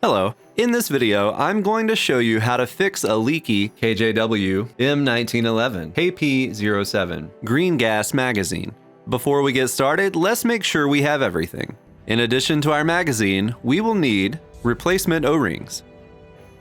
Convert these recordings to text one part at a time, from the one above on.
Hello. In this video, I'm going to show you how to fix a leaky KJW M1911 KP-07 green gas magazine. Before we get started, let's make sure we have everything. In addition to our magazine, we will need replacement O-rings.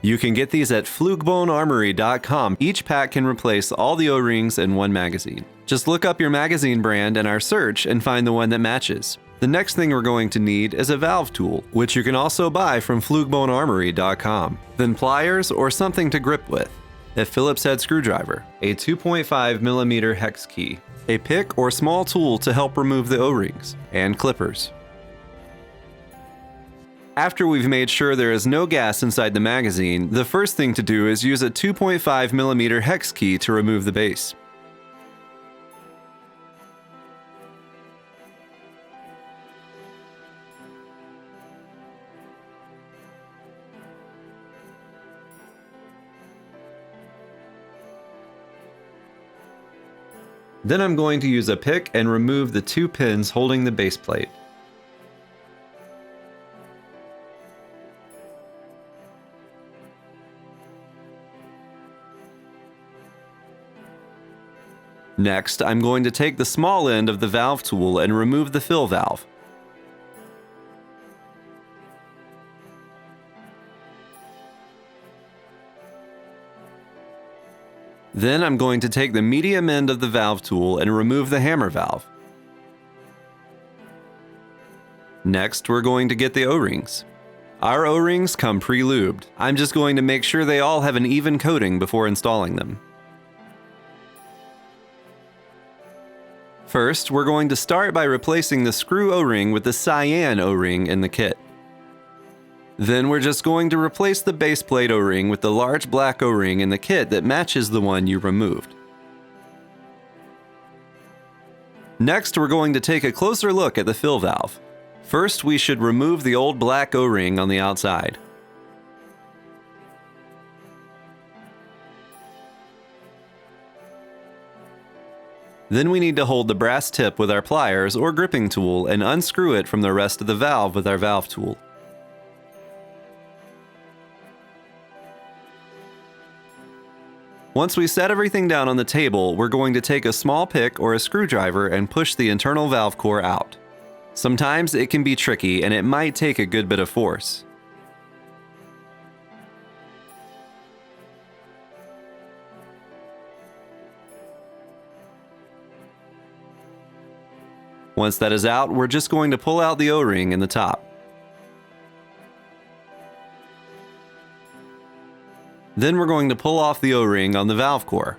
You can get these at flugebonearmory.com. Each pack can replace all the O-rings in one magazine. Just look up your magazine brand in our search and find the one that matches. The next thing we're going to need is a valve tool, which you can also buy from flugebonearmory.com. Then pliers or something to grip with, a Phillips head screwdriver, a 2.5mm hex key, a pick or small tool to help remove the O-rings, and clippers. After we've made sure there is no gas inside the magazine, the first thing to do is use a 2.5mm hex key to remove the base. Then I'm going to use a pick and remove the two pins holding the base plate. Next, I'm going to take the small end of the valve tool and remove the fill valve. Then I'm going to take the medium end of the valve tool and remove the hammer valve. Next, we're going to get the O-rings. Our O-rings come pre-lubed. I'm just going to make sure they all have an even coating before installing them. First, we're going to start by replacing the screw O-ring with the cyan O-ring in the kit. Then we're just going to replace the base plate O-ring with the large black O-ring in the kit that matches the one you removed. Next, we're going to take a closer look at the fill valve. First, we should remove the old black O-ring on the outside. Then we need to hold the brass tip with our pliers or gripping tool and unscrew it from the rest of the valve with our valve tool. Once we set everything down on the table, we're going to take a small pick or a screwdriver and push the internal valve core out. Sometimes it can be tricky and it might take a good bit of force. Once that is out, we're just going to pull out the O-ring in the top. Then we're going to pull off the O-ring on the valve core.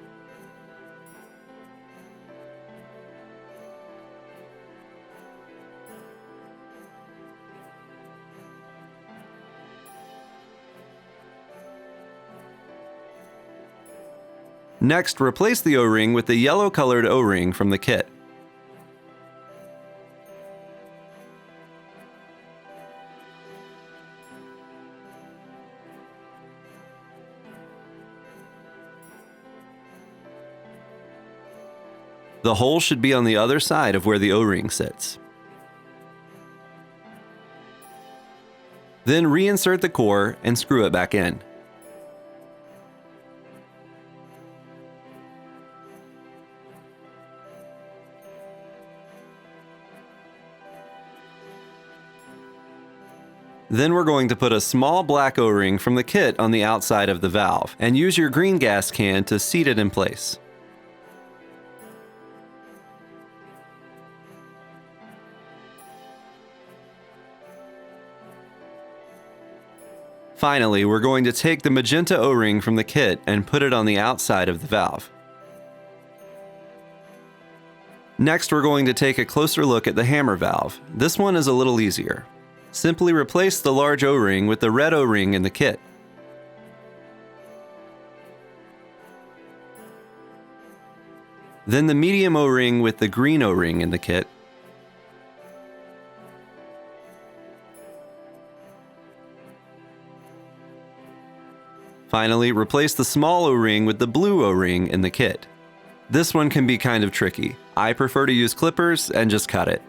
Next, replace the O-ring with the yellow-colored O-ring from the kit. The hole should be on the other side of where the O-ring sits. Then reinsert the core and screw it back in. Then we're going to put a small black O-ring from the kit on the outside of the valve and use your green gas can to seat it in place. Finally, we're going to take the magenta O-ring from the kit and put it on the outside of the valve. Next, we're going to take a closer look at the hammer valve. This one is a little easier. Simply replace the large O-ring with the red O-ring in the kit. Then the medium O-ring with the green O-ring in the kit. Finally, replace the small O-ring with the blue O-ring in the kit. This one can be kind of tricky. I prefer to use clippers and just cut it.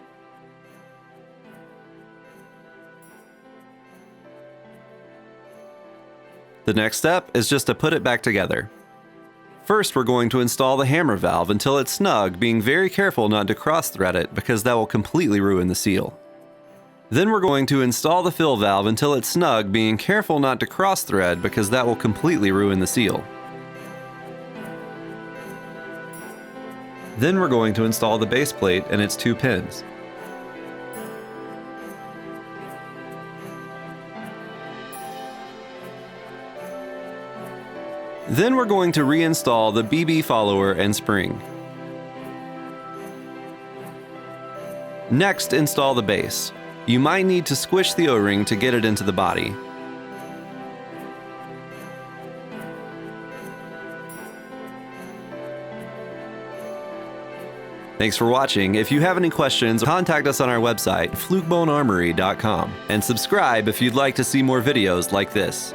The next step is just to put it back together. First, we're going to install the hammer valve until it's snug, being very careful not to cross-thread it because that will completely ruin the seal. Then we're going to install the fill valve until it's snug, being careful not to cross-thread because that will completely ruin the seal. Then we're going to install the base plate and its 2 pins. Then we're going to reinstall the BB follower and spring. Next, install the base. You might need to squish the O-ring to get it into the body. Thanks for watching. If you have any questions, contact us on our website, flukebonearmory.com, and subscribe if you'd like to see more videos like this.